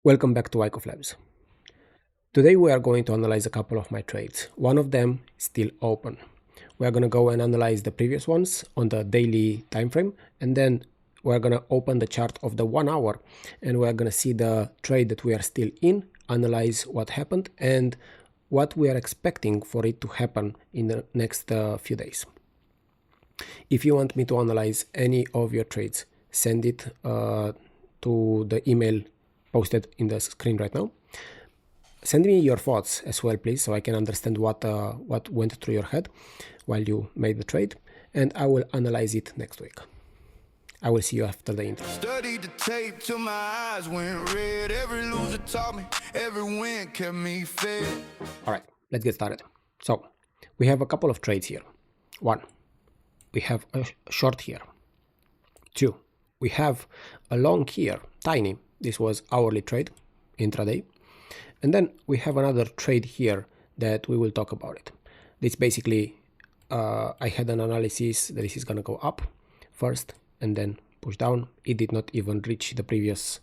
Welcome back to Wyckoff Labs. Today we are going to analyze a couple of my trades. One of them is still open. We are going to go and analyze the previous ones on the daily time frame, and then we're going to open the chart of the 1 hour, and we're going to see the trade that we are still in, analyze what happened and what we are expecting for it to happen in the next few days. If you want me to analyze any of your trades, send it to the email posted in the screen right now. Send me your thoughts as well, please, so I can understand what went through your head while you made the trade, and I will analyze it next week. I will see you after the intro. Studied the tape till my eyes went red. Every loser taught me, every win kept me fed. All right, let's get started. So we have a couple of trades here. One, we have a short here. Two, we have a long here, tiny. This was hourly trade, intraday. And then we have another trade here that we will talk about it. This basically, I had an analysis that this is going to go up first and then push down. It did not even reach the previous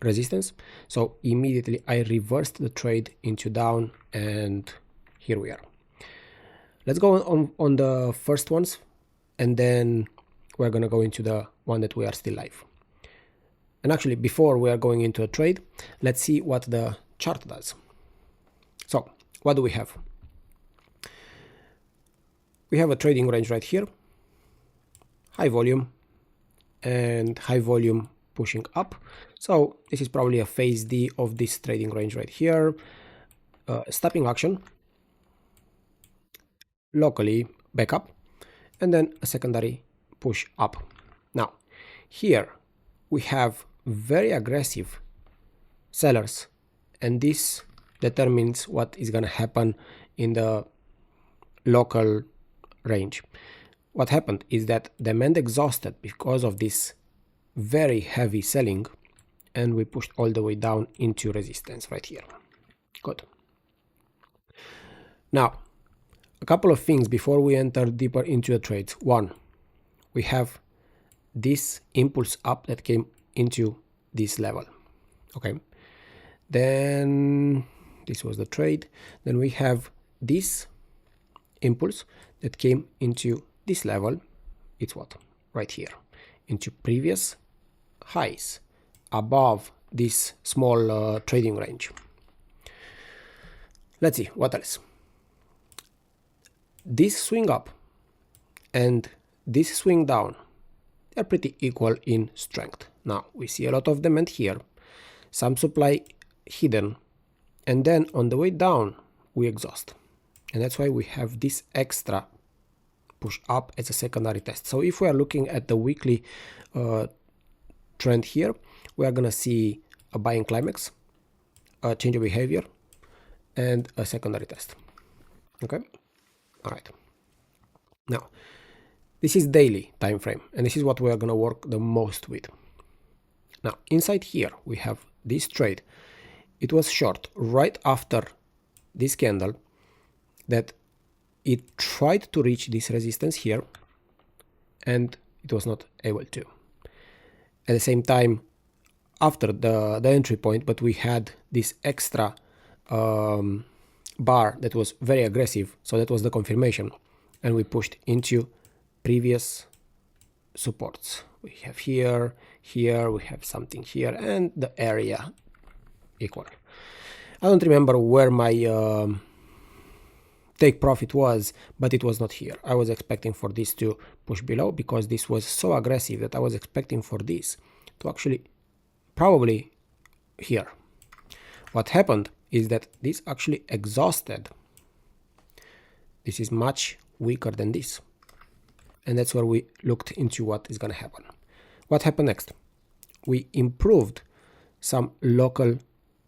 resistance. So immediately I reversed the trade into down, and here we are. Let's go on the first ones, and then we're going to go into the one that we are still live. And actually, before we are going into a trade, let's see what the chart does. So what do we have? We have a trading range right here, high volume and high volume pushing up. So this is probably a phase D of this trading range right here. Stopping action, locally back up, and then a secondary push up. Now here we have very aggressive sellers, and this determines what is going to happen in the local range. What happened is that demand exhausted because of this very heavy selling, and we pushed all the way down into resistance right here. Good. Now, a couple of things before we enter deeper into the trades. One, we have this impulse up that came into this level. Okay, then this was the trade. Then we have this impulse that came into this level. It's what? Right here, into previous highs above this small trading range. Let's see what else. This swing up and this swing down, they're pretty equal in strength. Now we see a lot of demand here, some supply hidden, and then on the way down we exhaust, and that's why we have this extra push up as a secondary test. So if we are looking at the weekly trend here, we are gonna see a buying climax, a change of behavior, and a secondary test. Okay, all right. Now this is daily time frame, and this is what we are going to work the most with. Now inside here we have this trade. It was short right after this candle that it tried to reach this resistance here, and it was not able to. At the same time, after the entry point, but we had this extra bar that was very aggressive, so that was the confirmation, and we pushed into previous supports. We have here, we have something here, and the area equal. I don't remember where my take profit was, but it was not here. I was expecting for this to push below because this was so aggressive that I was expecting for this to actually probably here. What happened is that this actually exhausted. This is much weaker than this. And that's where we looked into what is going to happen. What happened next? We improved some local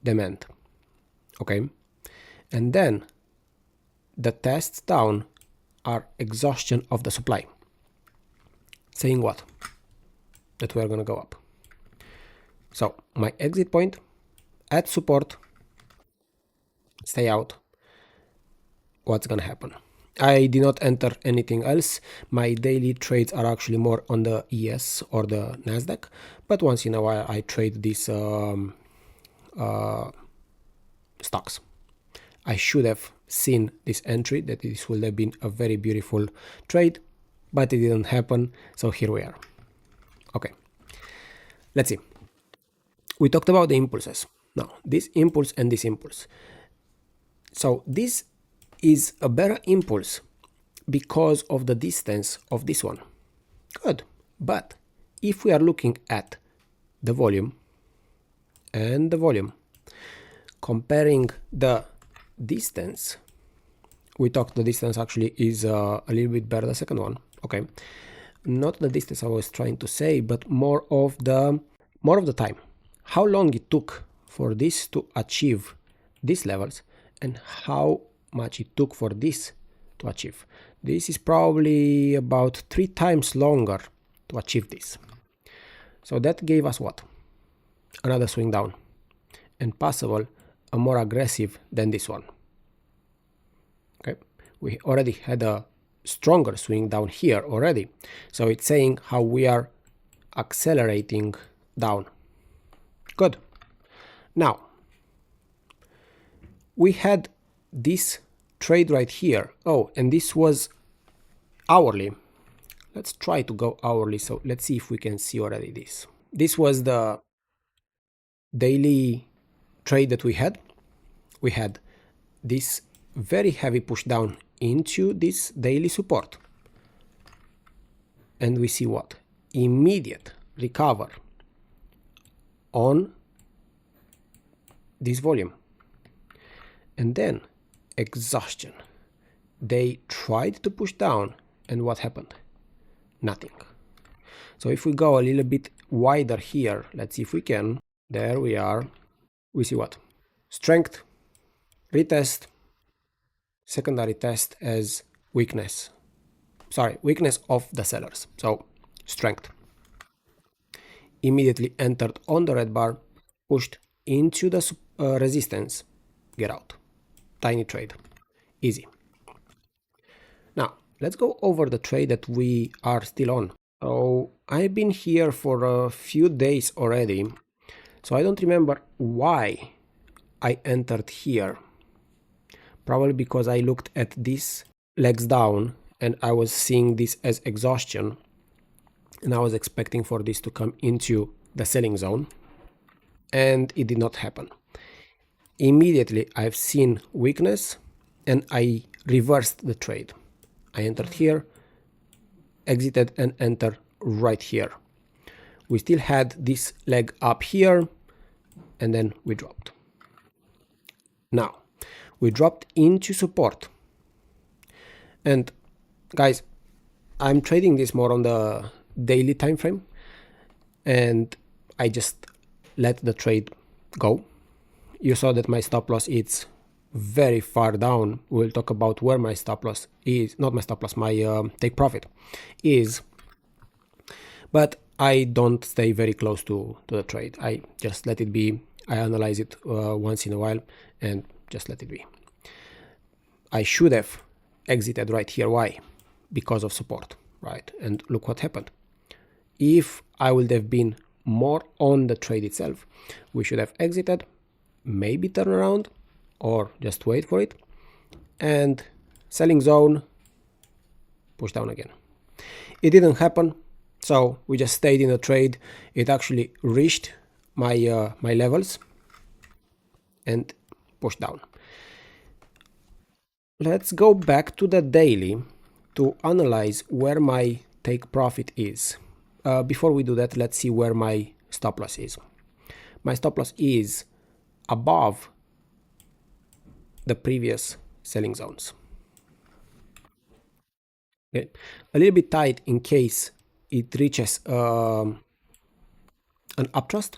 demand. Okay. And then the tests down are exhaustion of the supply. Saying what? That we are going to go up. So my exit point at support, stay out. What's going to happen? I did not enter anything else. My daily trades are actually more on the ES or the Nasdaq, but once in a while I trade this stocks. I should have seen this entry, that this would have been a very beautiful trade, but it didn't happen, so here we are. Okay, let's see. We talked about the impulses. Now, this impulse and this impulse. So this is a better impulse because of the distance of this one. Good. But if we are looking at the volume and the volume, comparing the distance, we talked the distance actually is a little bit better, the second one. Okay. Not the distance I was trying to say, but more of the time. How long it took for this to achieve these levels and how much it took for this to achieve. This is probably about 3 times longer to achieve this. So that gave us what? Another swing down, and possible a more aggressive than this one. Okay, we already had a stronger swing down here already, so it's saying how we are accelerating down. Good. Now we had this trade right here. Oh, and this was hourly. Let's try to go hourly, so let's see if we can see already this. This was the daily trade that we had. We had this very heavy push down into this daily support, and we see what? Immediate recover on this volume, and then exhaustion. They tried to push down, and what happened? Nothing. So if we go a little bit wider here, let's see if we can. There we are. We see what? Strength, retest, secondary test as weakness. Sorry, weakness of the sellers. So strength. Immediately entered on the red bar, pushed into the resistance, get out. Tiny trade. Easy. Now, let's go over the trade that we are still on. So I've been here for a few days already, so I don't remember why I entered here. Probably because I looked at these legs down and I was seeing this as exhaustion, and I was expecting for this to come into the selling zone, and it did not happen. Immediately I've seen weakness and I reversed the trade. I entered here, exited, and entered right here. We still had this leg up here, and then we dropped. Now we dropped into support, and guys, I'm trading this more on the daily time frame, and I just let the trade go. You saw that my stop loss is very far down. We'll talk about where my stop loss is, not my stop loss, my take profit is, but I don't stay very close to the trade. I just let it be. I analyze it once in a while and just let it be. I should have exited right here. Why? Because of support, right? And look what happened. If I would have been more on the trade itself, we should have exited, maybe turn around, or just wait for it, and selling zone, push down again. It didn't happen, so we just stayed in the trade. It actually reached my my levels and pushed down. Let's go back to the daily to analyze where my take profit is. Before we do that, let's see where my stop loss is. My stop loss is above the previous selling zones. Okay. A little bit tight in case it reaches an upthrust,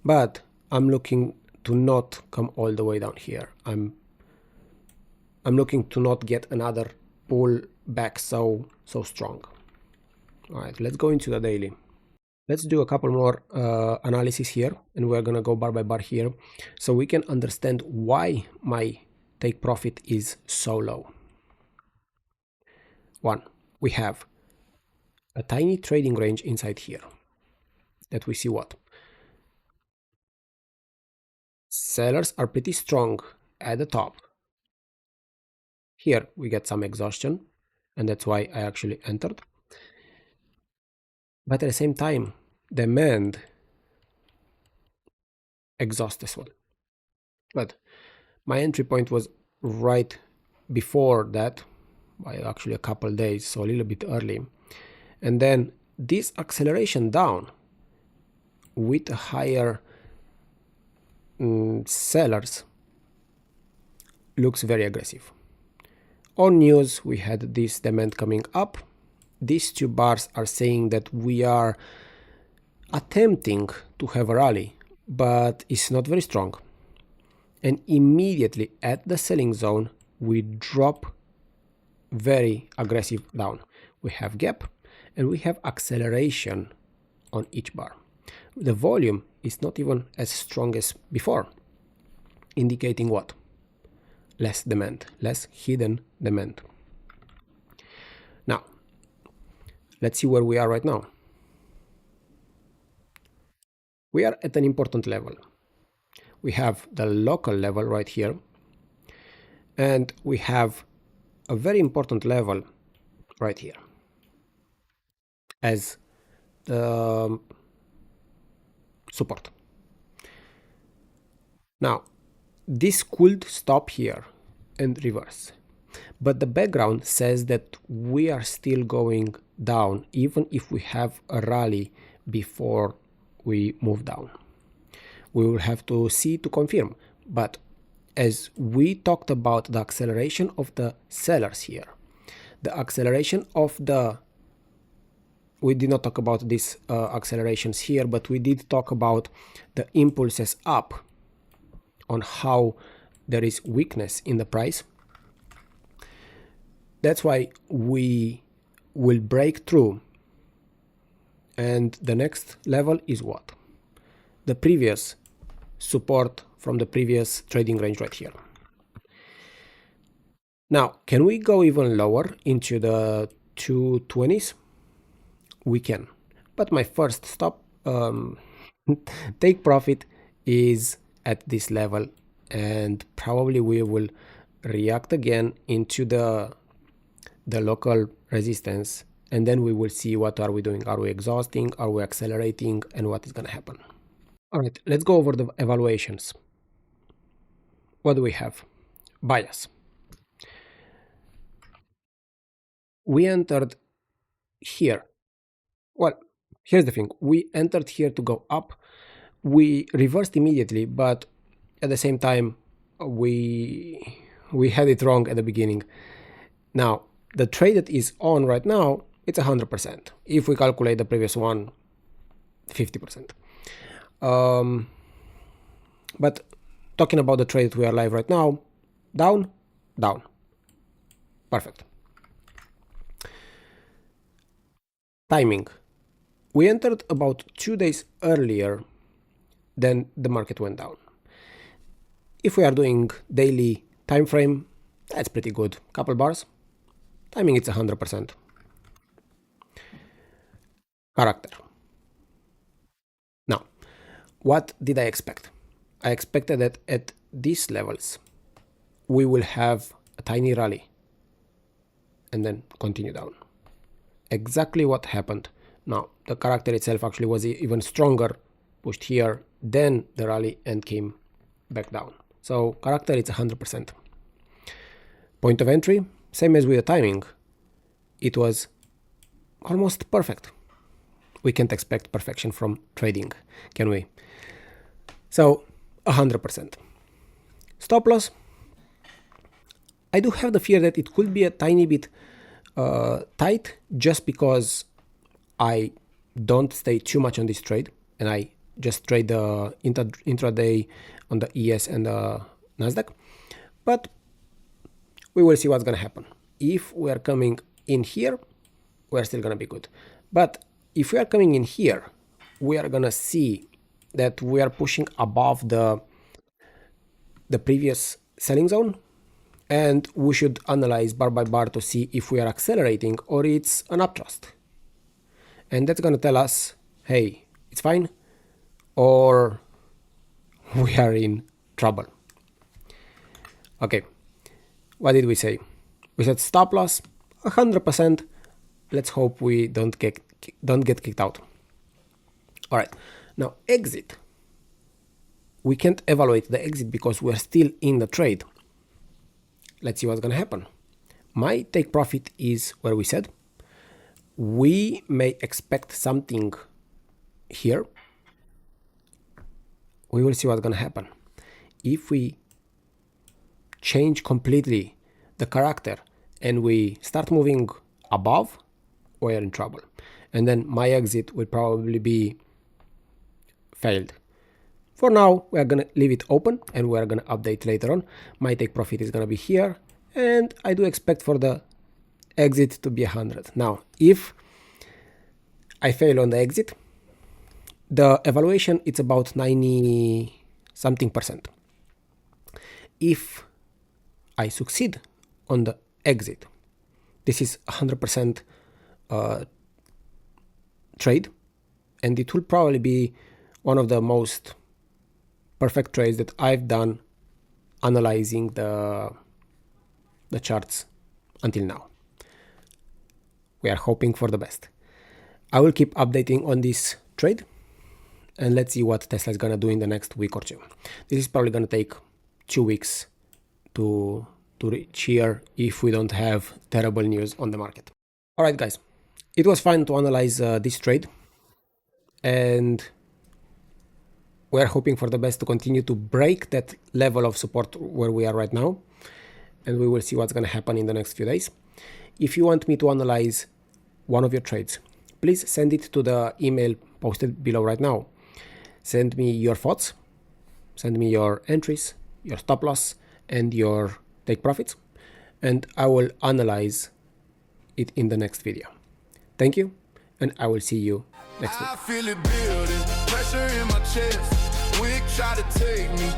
but I'm looking to not come all the way down here. I'm looking to not get another pull back so strong. All right, let's go into the daily. Let's do a couple more analysis here, and we're gonna go bar by bar here so we can understand why my take profit is so low. One, we have a tiny trading range inside here that we see what? Sellers are pretty strong at the top. Here we get some exhaustion, and that's why I actually entered. But at the same time, demand exhaust as well. But my entry point was right before that, by actually a couple days, so a little bit early. And then this acceleration down with higher sellers looks very aggressive. On news, we had this demand coming up. These two bars are saying that we are attempting to have a rally, but it's not very strong. And immediately at the selling zone, we drop very aggressive down. We have gap and we have acceleration on each bar. The volume is not even as strong as before, indicating what? Less demand, less hidden demand. Now, let's see where we are right now. We are at an important level. We have the local level right here, and we have a very important level right here as the support. Now, this could stop here and reverse, but the background says that we are still going down even if we have a rally before we move down. We will have to see to confirm, but as we talked about the acceleration of the sellers here, the acceleration of the, we did not talk about these accelerations here, but we did talk about the impulses up on how there is weakness in the price. That's why we will break through, and the next level is what? The previous support from the previous trading range right here. Now, can we go even lower into the 220s? We can, but my first stop take profit is at this level, and probably we will react again into the local resistance, and then we will see what are we doing. Are we exhausting? Are we accelerating? And what is going to happen? All right, let's go over the evaluations. What do we have? Bias. We entered here. Well, here's the thing. We entered here to go up. We reversed immediately, but at the same time, we had it wrong at the beginning. Now, the trade that is on right now, it's 100%. If we calculate the previous one, 50%. But talking about the trade that we are live right now, down, down. Perfect. Timing. We entered about 2 days earlier than the market went down. If we are doing daily time frame, that's pretty good. Couple bars. Timing, it's 100%. Character. Now, what did I expect? I expected that at these levels, we will have a tiny rally and then continue down. Exactly what happened. Now, the character itself actually was even stronger, pushed here, then the rally and came back down. So character, it's 100%. Point of entry, same as with the timing. It was almost perfect. We can't expect perfection from trading, can we? So 100%. Stop loss. I do have the fear that it could be a tiny bit tight, just because I don't stay too much on this trade and I just trade the intraday on the ES and the Nasdaq. But we will see what's going to happen. If we are coming in here, we're still going to be good. But if we are coming in here, we are going to see that we are pushing above the previous selling zone, and we should analyze bar by bar to see if we are accelerating or it's an upthrust. And that's going to tell us, hey, it's fine, or we are in trouble. Okay, what did we say? We said stop loss 100%. Let's hope we don't get kicked out. All right, now exit. We can't evaluate the exit because we're still in the trade. Let's see what's gonna happen. My take profit is where we said. We may expect something here. We will see what's gonna happen. If we change completely the character and we start moving above, we're in trouble. And then my exit will probably be failed. For now, we're gonna leave it open and we're gonna update later on. My take profit is gonna be here, and I do expect for the exit to be 100. Now, if I fail on the exit, the evaluation it's about 90 something percent. If I succeed on the exit, this is 100% trade, and it will probably be one of the most perfect trades that I've done analyzing the charts until now. We are hoping for the best. I will keep updating on this trade, and let's see what Tesla is gonna do in the next week or two. This is probably gonna take 2 weeks to reach here if we don't have terrible news on the market. All right, guys, it was fun to analyze this trade, and we're hoping for the best to continue to break that level of support where we are right now, and we will see what's going to happen in the next few days. If you want me to analyze one of your trades, please send it to the email posted below right now. Send me your thoughts, send me your entries, your stop loss, and your take profits, and I will analyze it in the next video. Thank you, and I will see you next week. I feel it building, pressure in my chest. Wick try to take me.